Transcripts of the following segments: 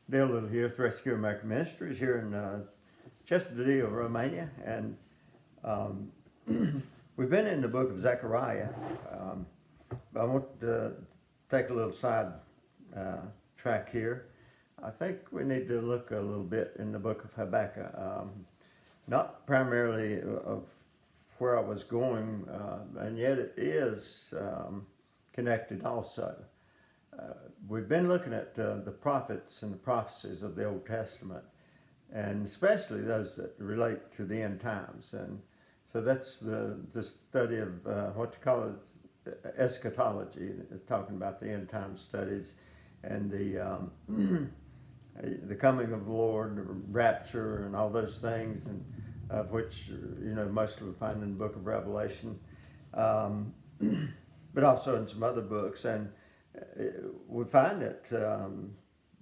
Bill Little here with Rescue American Ministries here in Chisinau, Romania, and um, we've been in the book of Zechariah, but I want to take a little side uh, track here. I think we need to look a little bit in the book of Habakkuk, not primarily of where I was going, and yet it is connected also. We've been looking at the prophets and the prophecies of the Old Testament, and especially those that relate to the end times. And so that's the study of what you call it, eschatology, talking about the end time studies and the coming of the Lord, the rapture, and all those things, and of which mostly we find in the book of Revelation, but also in some other books. And we find that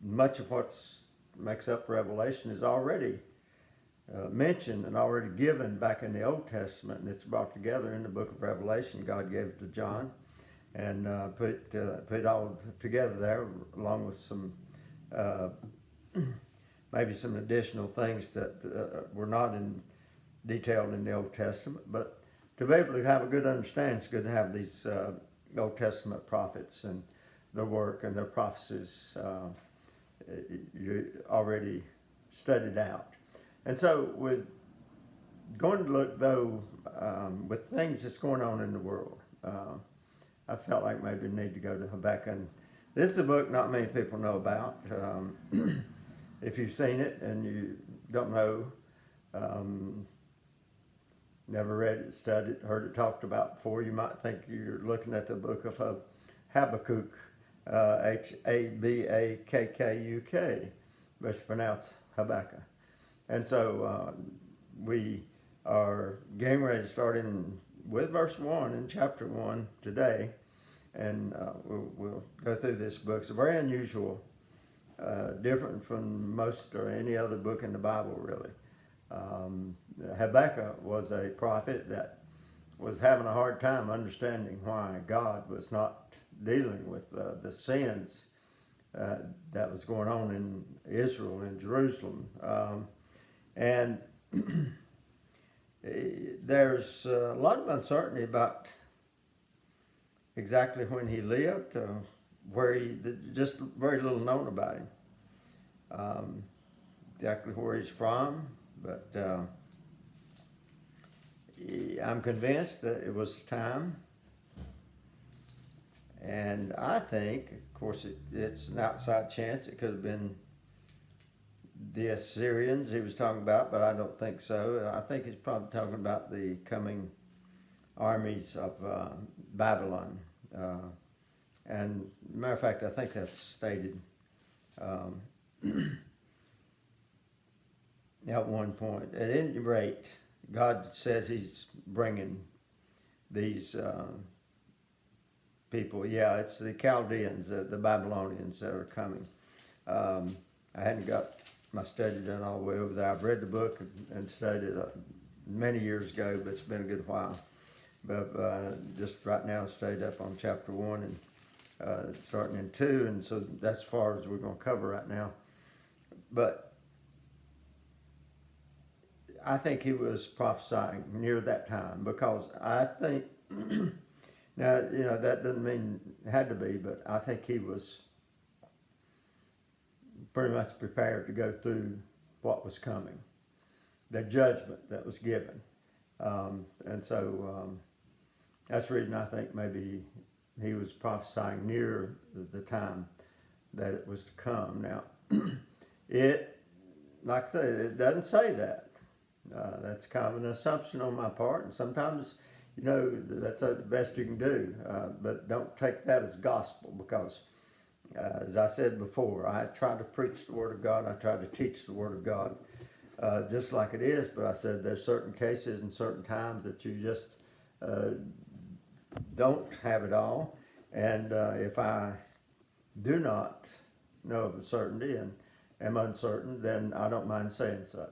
much of what makes up Revelation is already mentioned and already given back in the Old Testament, and it's brought together in the book of Revelation. God gave it to John and put it all together there, along with some maybe some additional things that were not detailed in the Old Testament. But to be able to have a good understanding, it's good to have these Old Testament prophets and their work and their prophecies you already studied out. And so we're going to look, though, with things that's going on in the world. I felt like maybe we need to go to Habakkuk. And this is a book not many people know about. If you've seen it and you don't know, never read it, studied it, heard it talked about before, you might think you're looking at the book of Habakkuk, Habakkuk, but it's pronounced Habakkuk. And so we are getting ready to start with verse 1 in chapter 1 today, and we'll go through this book. It's very unusual, different from most or any other book in the Bible, really. Habakkuk was a prophet that was having a hard time understanding why God was not dealing with the sins that was going on in Israel and Jerusalem. And there's a lot of uncertainty about exactly when he lived, just very little known about him, exactly where he's from. But I'm convinced that it was time. And I think, of course, it's an outside chance. It could have been the Assyrians he was talking about, but I don't think so. I think he's probably talking about the coming armies of Babylon. And matter of fact, I think that's stated at one point. At any rate, God says he's bringing these people. Yeah, it's the Chaldeans, the Babylonians that are coming. I hadn't got my study done all the way over there. I've read the book and studied it many years ago, but it's been a good while. But just right now, I stayed up on chapter 1 and starting in 2, and so that's as far as we're going to cover right now. But I think he was prophesying near that time, because I think, now, that doesn't mean it had to be, but I think he was pretty much prepared to go through what was coming, the judgment that was given. And so that's the reason I think maybe he was prophesying near the time that it was to come. Now, like I say, it doesn't say that. That's kind of an assumption on my part, and sometimes, that's the best you can do. But don't take that as gospel, because, as I said before, I try to preach the Word of God. I try to teach the Word of God just like it is. But I said there's certain cases and certain times that you just don't have it all. And if I do not know of certainty and am uncertain, then I don't mind saying so.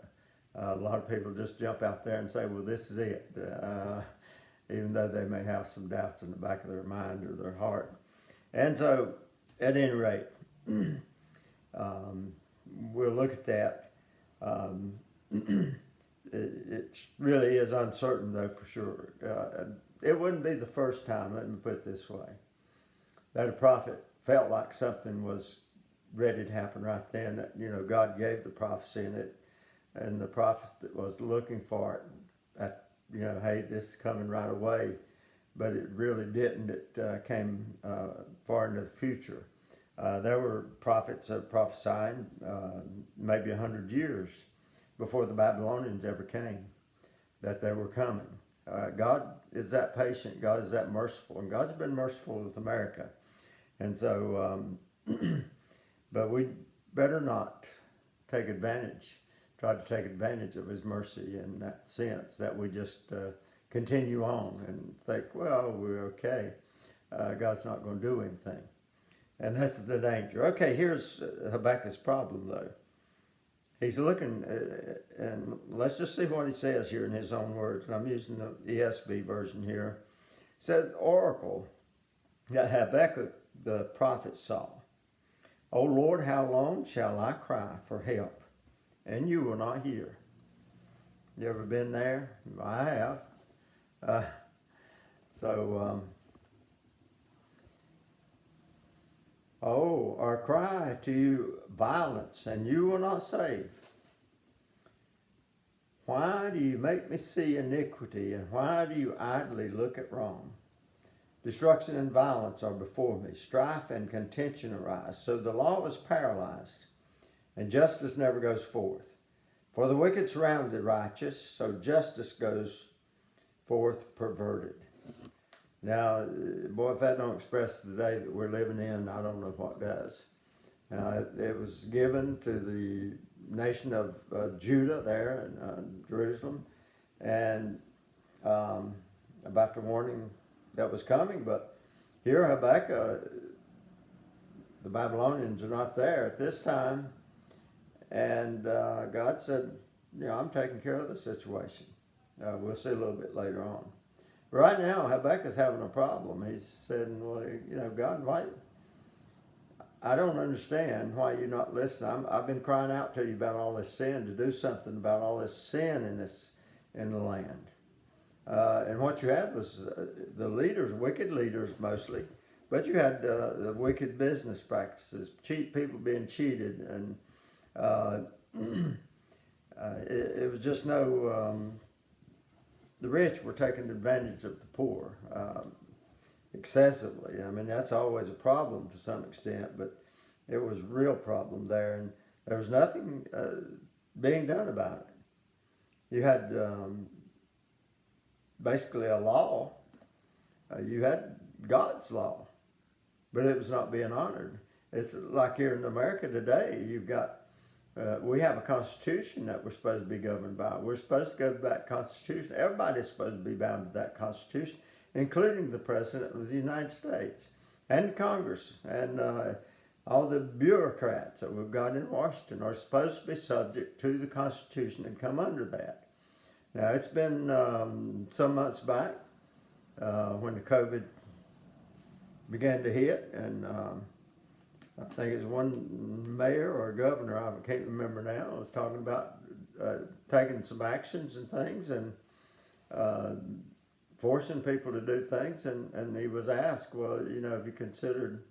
A lot of people just jump out there and say, well, this is it, even though they may have some doubts in the back of their mind or their heart. And so, at any rate, we'll look at that. Um, it really is uncertain, though, for sure. It wouldn't be the first time, let me put it this way, that a prophet felt like something was ready to happen right then. That, God gave the prophecy, and the prophet that was looking for it, hey, this is coming right away. But it really didn't. It came far into the future. There were prophets that prophesied maybe 100 years before the Babylonians ever came, that they were coming. God is that patient. God is that merciful. And God's been merciful with America. And so, but we better not try to take advantage of his mercy in that sense, that we just continue on and think, well, we're okay. God's not going to do anything. And that's the danger. Okay, here's Habakkuk's problem, though. He's looking, and let's just see what he says here in his own words. And I'm using the ESV version here. It says, oracle that Habakkuk the prophet saw. O Lord, how long shall I cry for help, and you will not hear? You ever been there? I have. Or cry to you violence, and you will not save. Why do you make me see iniquity, and why do you idly look at wrong? Destruction and violence are before me. Strife and contention arise. So the law is paralyzed, and justice never goes forth. For the wicked surround the righteous, so justice goes forth perverted. Now, boy, if that don't express the day that we're living in, I don't know what does. It was given to the nation of Judah there in Jerusalem, and about the warning that was coming. But here, Habakkuk, the Babylonians are not there at this time, and God said, I'm taking care of the situation. We'll see a little bit later on. Right now, Habakkuk's having a problem. He's saying, well, God, why? I don't understand why you're not listening. I've been crying out to you about all this sin, to do something about all this sin in the land. And what you had was the leaders, wicked leaders mostly, but you had the wicked business practices, people being cheated, and it was just the rich were taking advantage of the poor excessively. I mean, that's always a problem to some extent, but it was a real problem there, and there was nothing being done about it. You had basically a law. You had God's law, but it was not being honored. It's like here in America today, you've got we have a constitution that we're supposed to be governed by. We're supposed to go by that constitution. Everybody's supposed to be bound to that constitution, including the President of the United States and Congress, and all the bureaucrats that we've got in Washington are supposed to be subject to the Constitution and come under that. Now, it's been some months back when the COVID began to hit, and I think it's one mayor or governor, I can't remember now, was talking about taking some actions and things, and forcing people to do things, and he was asked, well, have you considered,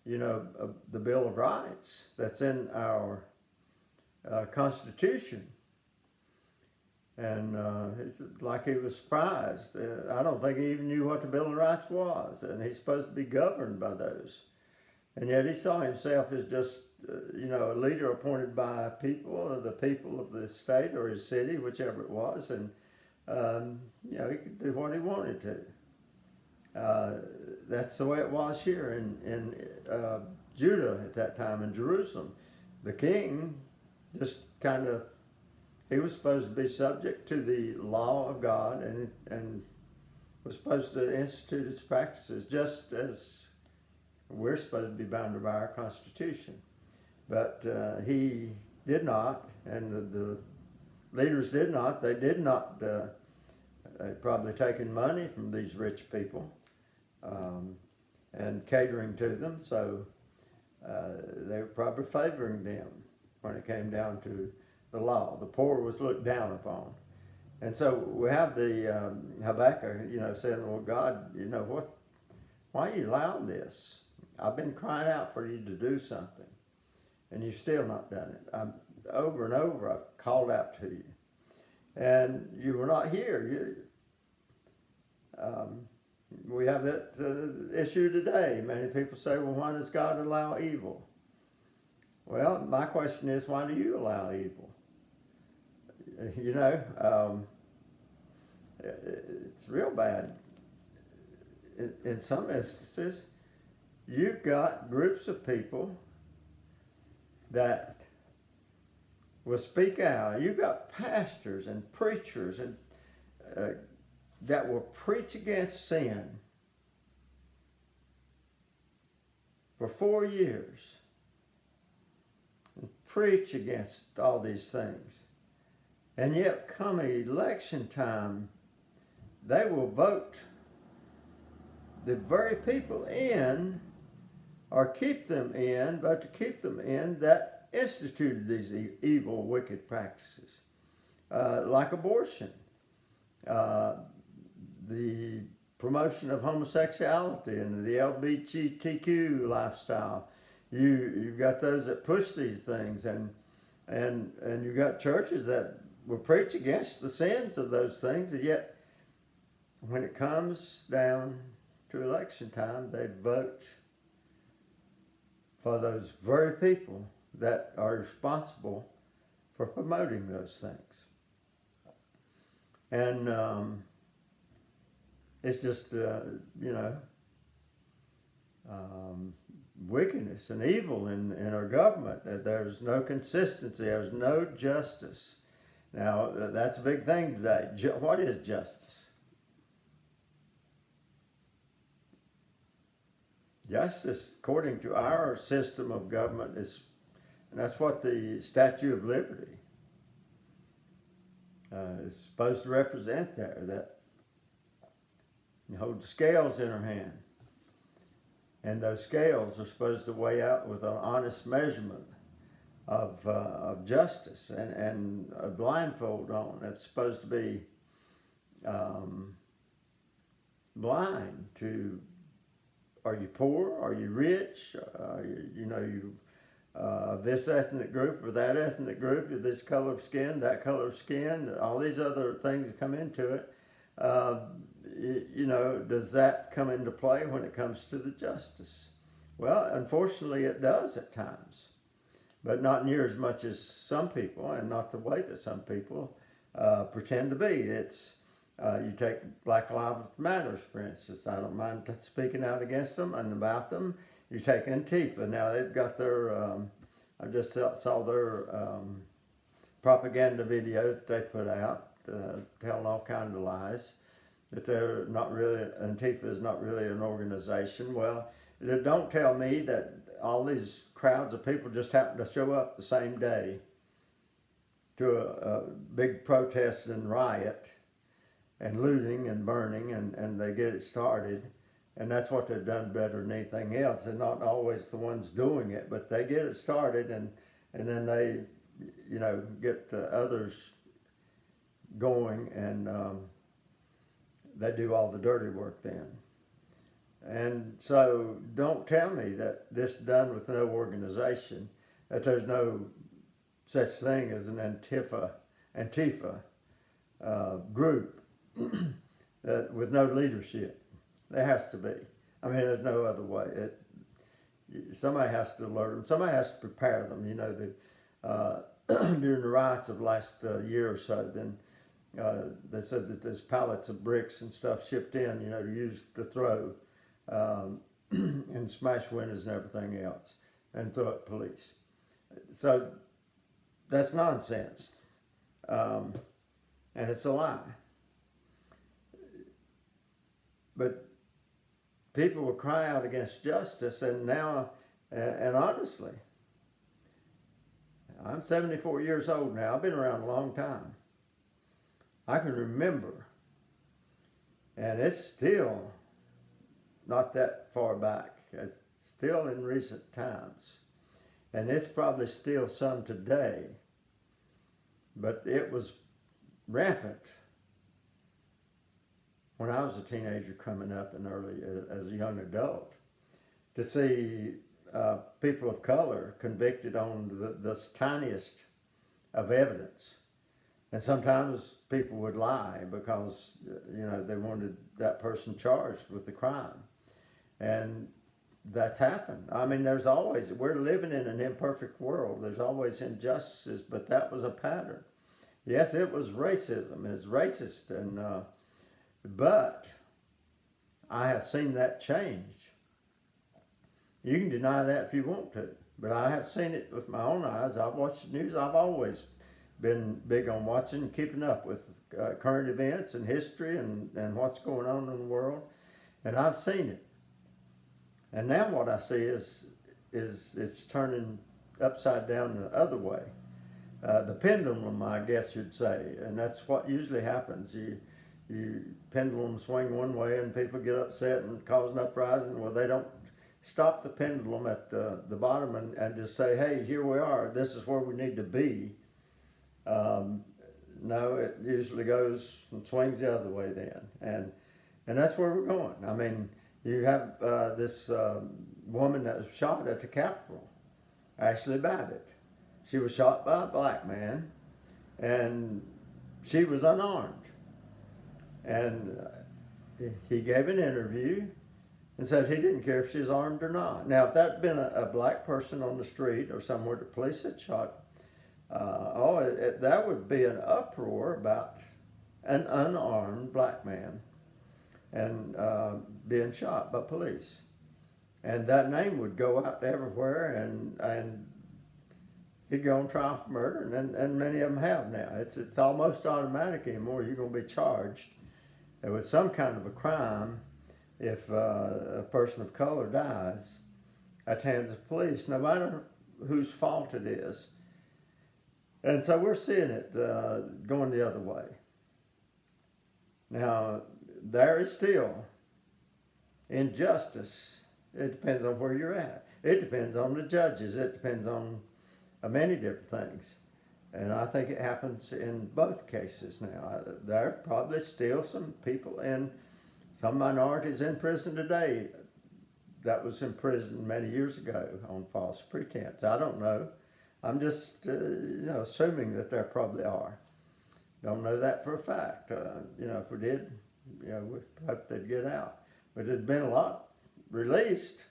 the Bill of Rights that's in our Constitution? And it's like he was surprised. I don't think he even knew what the Bill of Rights was, and he's supposed to be governed by those. And yet he saw himself as just, a leader appointed by the people of the state or his city, whichever it was, and, he could do what he wanted to. That's the way it was here in Judah at that time, in Jerusalem. The king just kind of, he was supposed to be subject to the law of God and was supposed to institute its practices, just as we're supposed to be bound by our Constitution. But he did not, and the leaders did not. They did not. They'd probably taken money from these rich people and catering to them, so they were probably favoring them. when it came down to the law. The poor was looked down upon. And so we have the Habakkuk, saying, well, God, why are you allowing this? I've been crying out for you to do something, and you've still not done it. Over and over, I've called out to you, and you were not here. We have that issue today. Many people say, well, why does God allow evil? Well, my question is, why do you allow evil? It's real bad. In some instances, you've got groups of people that will speak out. You've got pastors and preachers and that will preach against sin for 4 years and preach against all these things. And yet, come election time, they will vote the very people in, or keep them in, but to keep them in that instituted these evil, wicked practices, like abortion, the promotion of homosexuality and the LGBTQ lifestyle. You've got those that push these things, and you've got churches that will preach against the sins of those things, and yet when it comes down to election time, they vote for those very people that are responsible for promoting those things. And it's just, wickedness and evil in our government. There's no consistency. There's no justice. Now, that's a big thing today. What is justice? Justice, according to our system of government, and that's what the Statue of Liberty is supposed to represent there, that you hold the scales in her hand. And those scales are supposed to weigh out with an honest measurement of justice, and a blindfold on. It's supposed to be blind to, are you poor? Are you rich? This ethnic group or that ethnic group, this color of skin, that color of skin, all these other things that come into it. Does that come into play when it comes to the justice? Well, unfortunately, it does at times, but not near as much as some people, and not the way that some people pretend to be. It's you take Black Lives Matter, for instance. I don't mind speaking out against them and about them. You take Antifa. Now they've got their, I just saw their propaganda video that they put out, telling all kinds of lies, that they're not really, Antifa is not really an organization. Well, don't tell me that all these crowds of people just happen to show up the same day to a big protest and riot and looting and burning, and they get it started. And that's what they've done better than anything else. They're not always the ones doing it, but they get it started, and then they, get others going, and they do all the dirty work then. And so don't tell me that this is done with no organization, that there's no such thing as an Antifa group with no leadership. There has to be. I mean, there's no other way. Somebody has to alert them. Somebody has to prepare them. During the riots of last year or so, then they said that there's pallets of bricks and stuff shipped in, to use to throw and smash windows and everything else, and throw at police. So that's nonsense, and it's a lie. But people will cry out against justice, and now, and honestly, I'm 74 years old now. I've been around a long time. I can remember, and it's still not that far back. It's still in recent times. and it's probably still some today, but it was rampant when I was a teenager coming up and early as a young adult, to see people of color convicted on the tiniest of evidence. And sometimes people would lie because, they wanted that person charged with the crime. And that's happened. I mean, we're living in an imperfect world. There's always injustices, but that was a pattern. Yes, it was racism. It's racist, but I have seen that change. You can deny that if you want to, but I have seen it with my own eyes. I've watched the news. I've always been big on watching and keeping up with current events and history and what's going on in the world, and I've seen it. And now what I see is it's turning upside down the other way. The pendulum, I guess you'd say, and that's what usually happens. You pendulum swing one way and people get upset and cause an uprising. Well, they don't stop the pendulum at the bottom and just say, hey, here we are. This is where we need to be. No, it usually goes and swings the other way then. And that's where we're going. I mean, you have this woman that was shot at the Capitol, Ashley Babbitt. She was shot by a black man, and she was unarmed. And he gave an interview and said he didn't care if she was armed or not. Now, if that had been a black person on the street or somewhere the police had shot, that would be an uproar about an unarmed black man and being shot by police. And that name would go out everywhere, and he'd go on trial for murder, and many of them have now. It's almost automatic anymore. You're going to be charged with some kind of a crime if a person of color dies at the hands of police, no matter whose fault it is. And so we're seeing it going the other way. Now, there is still injustice. It depends on where you're at. It depends on the judges. It depends on many different things. And I think it happens in both cases now. There are probably still some people some minorities in prison today that was in prison many years ago on false pretense. I don't know. I'm just, assuming that there probably are. Don't know that for a fact. If we did, we hope they'd get out. But there's been a lot released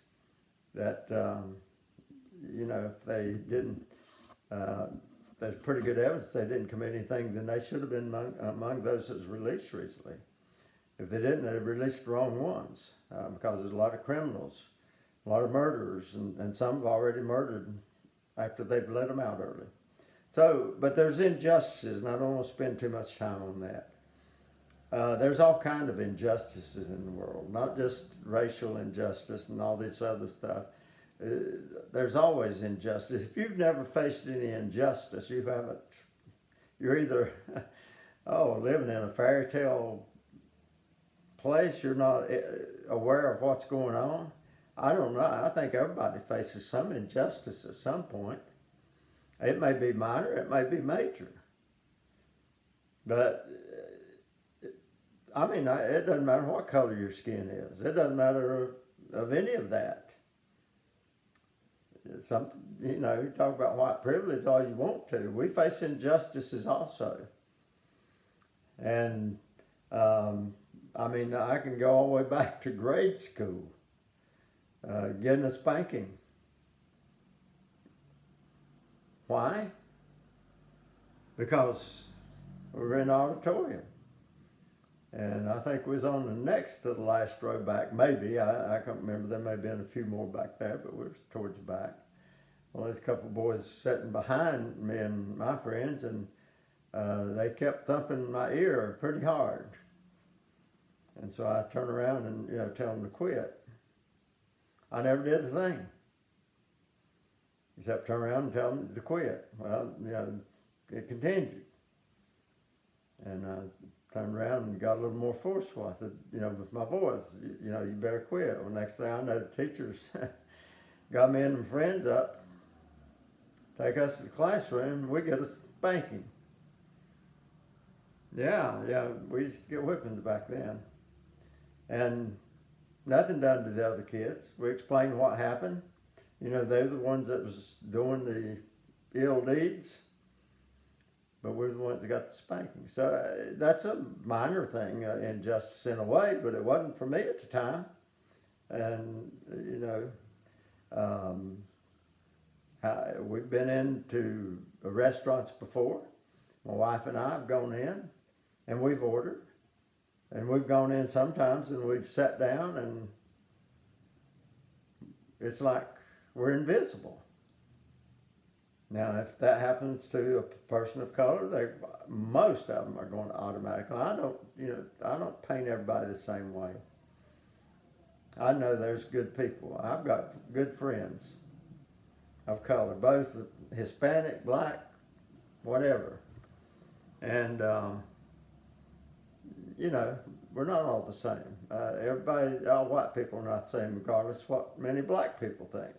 that, if they didn't, there's pretty good evidence they didn't commit anything, then they should have been among those that was released recently. If they didn't, they released the wrong ones because there's a lot of criminals, a lot of murderers, and some have already murdered after they've let them out early. So, but there's injustices, and I don't want to spend too much time on that. There's all kinds of injustices in the world, not just racial injustice and all this other stuff. There's always injustice. If you've never faced any injustice, you're either, living in a fairy tale place, you're not aware of what's going on. I don't know. I think everybody faces some injustice at some point. It may be minor, it may be major. But, it doesn't matter what color your skin is. It doesn't matter of any of that. You talk about white privilege all you want to. We face injustices also. And, I can go all the way back to grade school, getting a spanking. Why? Because we were in the auditorium. And I think we was on the next to the last row back, maybe. I can't remember. There may have been a few more back there, but we were towards the back. Well, there's a couple of boys sitting behind me and my friends, and they kept thumping my ear pretty hard. And so I turned around and, tell them to quit. I never did a thing, except turn around and tell them to quit. Well, it continued. And I turned around and got a little more forceful. I said, with my voice, you better quit. Well, next thing I know, the teachers got me and my friends up take us to the classroom, we get a spanking. Yeah, we used to get whippings back then. And nothing done to the other kids. We explained what happened. You know, they're the ones that was doing the ill deeds, but we're the ones that got the spanking. So that's a minor thing, injustice in a way, but it wasn't for me at the time. And, you know, we've been into restaurants before. My wife and I have gone in, and we've ordered. And we've gone in sometimes, and we've sat down, and it's like we're invisible. Now, if that happens to a person of color, most of them are going to automatically. I don't paint everybody the same way. I know there's good people. I've got good friends of color, both Hispanic, black, whatever. And, you know, we're not all the same. All white people are not the same, regardless of what many black people think.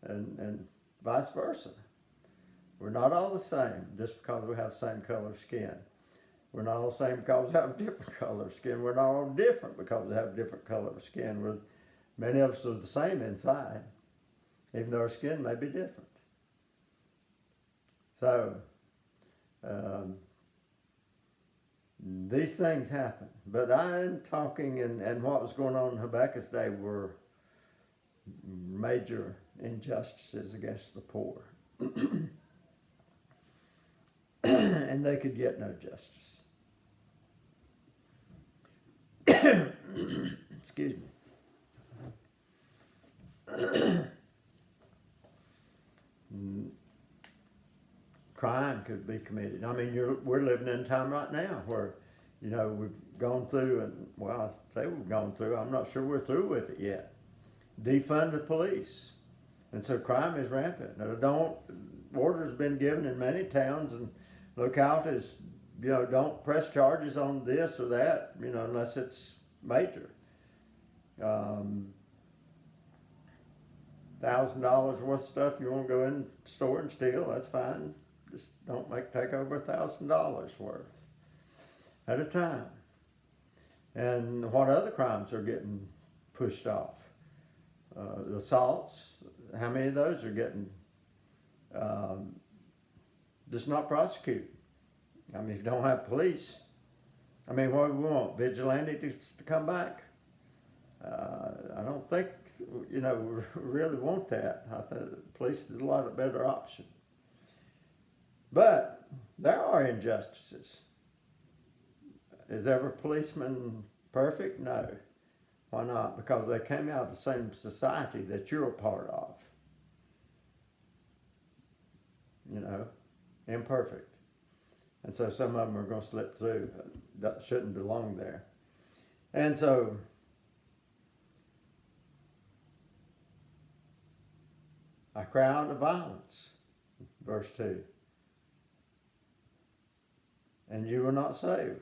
And vice versa. We're not all the same just because we have the same color of skin. We're not all the same because we have a different color of skin. We're not all different because we have a different color of skin. Many of us are the same inside, even though our skin may be different. So, these things happen. But I'm talking, and what was going on in Habakkuk's day were major injustices against the poor. And they could get no justice. Excuse me. Crime could be committed. I mean, we're living in a time right now where, you know, we've gone through, and well, I say we've gone through, I'm not sure we're through with it yet. Defund the police. And so crime is rampant. Orders have been given in many towns and localities, you know, don't press charges on this or that, you know, unless it's major. $1,000 worth of stuff you want to go in the store and steal, that's fine. Just don't take over $1,000 worth at a time. And what other crimes are getting pushed off? The assaults, how many of those are getting just not prosecuted? I mean, if you don't have police, I mean, what do we want? Vigilantes to come back? I don't think, you know, we really want that. I think the police is a lot better option. But there are injustices. Is every policeman perfect? No. Why not? Because they came out of the same society that you're a part of. You know, imperfect. And so some of them are going to slip through that shouldn't belong there. And so I cry out to violence, verse 2. And you will not save.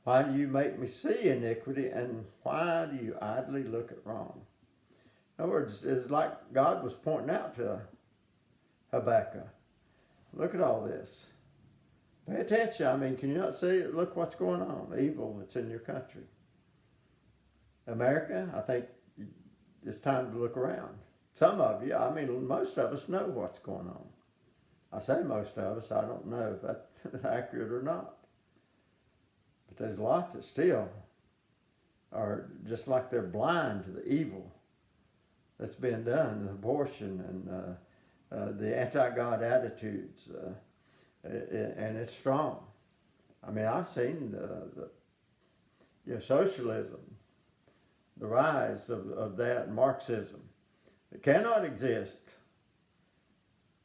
Why do you make me see iniquity, and why do you idly look at wrong? In other words, it's like God was pointing out to Habakkuk. Look at all this. Pay attention. I mean, can you not see? Look what's going on. The evil that's in your country. America, I think it's time to look around. Some of you, I mean, most of us know what's going on. I say most of us, I don't know if that's accurate or not. But there's a lot that still are just like they're blind to the evil that's being done, the abortion and the anti-God attitudes, and it's strong. I mean, I've seen the socialism, the rise of that, Marxism. It cannot exist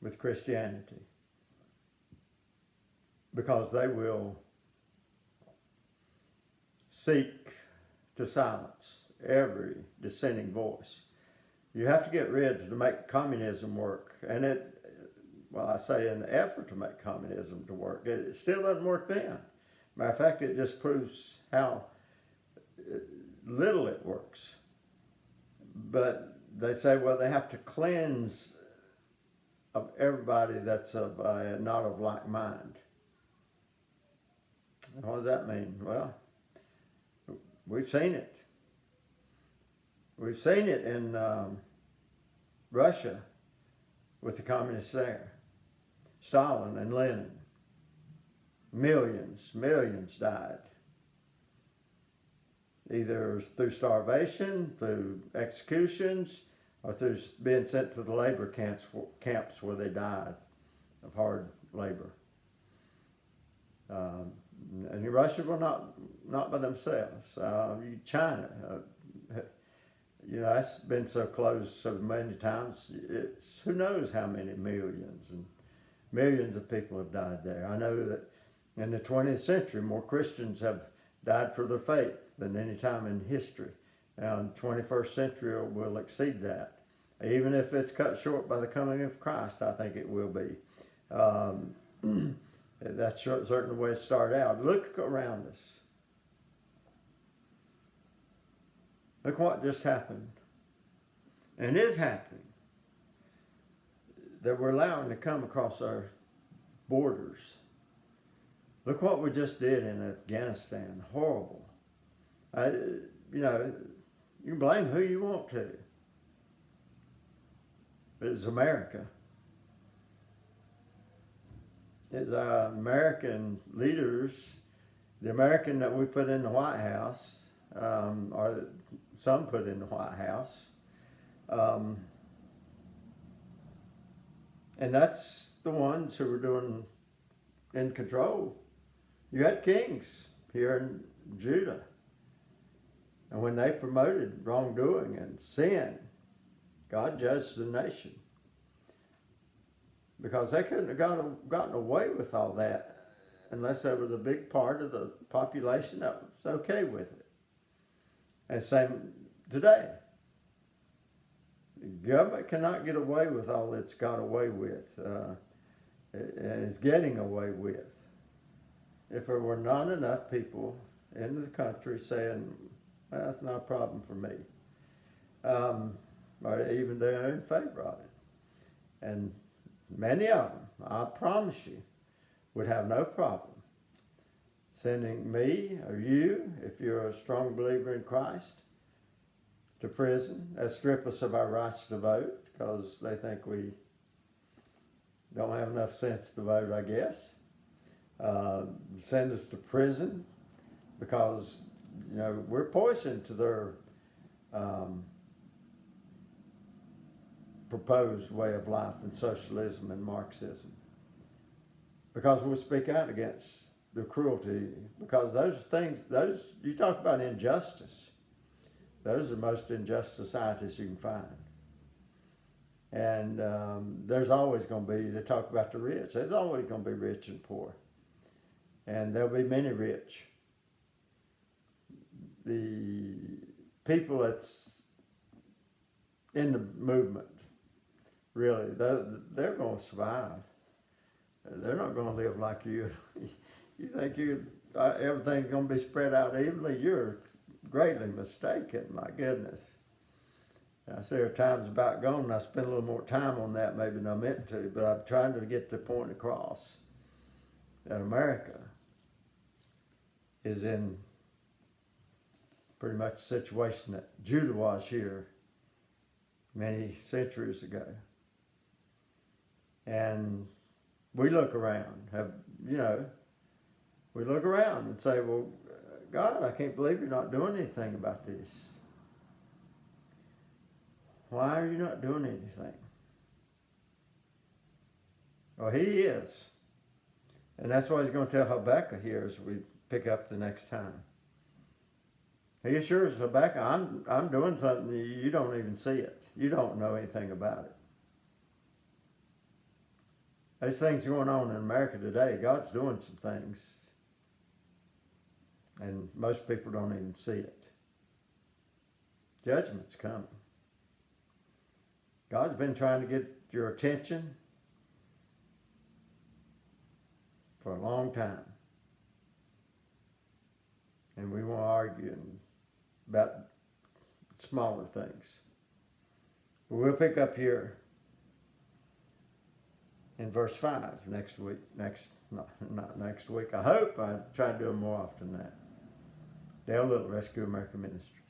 with Christianity because they will seek to silence every dissenting voice. You have to get rid to make communism work. And I say an effort to make communism to work. It still doesn't work then. Matter of fact, it just proves how little it works. But they say, well, they have to cleanse of everybody that's not of like mind. What does that mean? Well, we've seen it. We've seen it in Russia with the communists there. Stalin and Lenin. Millions died. Either through starvation, through executions, or through being sent to the labor camps where they died of hard labor. And Russia were not by themselves. China, that's been so close so many times. Who knows how many millions and millions of people have died there. I know that in the 20th century, more Christians have died for their faith than any time in history. Now, in the 21st century, will exceed that. Even if it's cut short by the coming of Christ, I think it will be. That's certainly the way it started out. Look around us. Look what just happened. And is happening. That we're allowing to come across our borders. Look what we just did in Afghanistan. Horrible. You can blame who you want to. But it's America. It's our American leaders, the American that we put in the White House, or some put in the White House. And that's the ones who were doing in control. You had kings here in Judah. And when they promoted wrongdoing and sin, God judged the nation. Because they couldn't have gotten away with all that unless there was a big part of the population that was okay with it. And same today. The government cannot get away with all it's got away with and is getting away with. If there were not enough people in the country saying, well, that's not a problem for me. Or even they're in favor of it. And many of them, I promise you, would have no problem sending me or you, if you're a strong believer in Christ, to prison. That strip us of our rights to vote because they think we don't have enough sense to vote, I guess. Send us to prison because we're poison to their proposed way of life and socialism and Marxism. Because we speak out against the cruelty, because those things, you talk about injustice, those are the most unjust societies you can find. And there's always going to be, they talk about the rich, there's always going to be rich and poor. And there'll be many rich. The people that's in the movement, really, they're going to survive. They're not going to live like you. You think everything's going to be spread out evenly? You're greatly mistaken, my goodness. I say there are times about gone, and I spend a little more time on that maybe than I meant to, but I'm trying to get the point across that America is in pretty much the situation that Judah was here many centuries ago. And we look around, we look around and say, well, God, I can't believe you're not doing anything about this. Why are you not doing anything? Well, he is. And that's what he's going to tell Habakkuk here as we pick up the next time. He assures Habakkuk, I'm doing something, you don't even see it. You don't know anything about it. There's things going on in America today. God's doing some things. And most people don't even see it. Judgment's coming. God's been trying to get your attention for a long time. And we won't argue about smaller things. But we'll pick up here in verse 5 next week. Not next week. I hope I try to do them more often than that. Dale Little, Rescue America Ministries.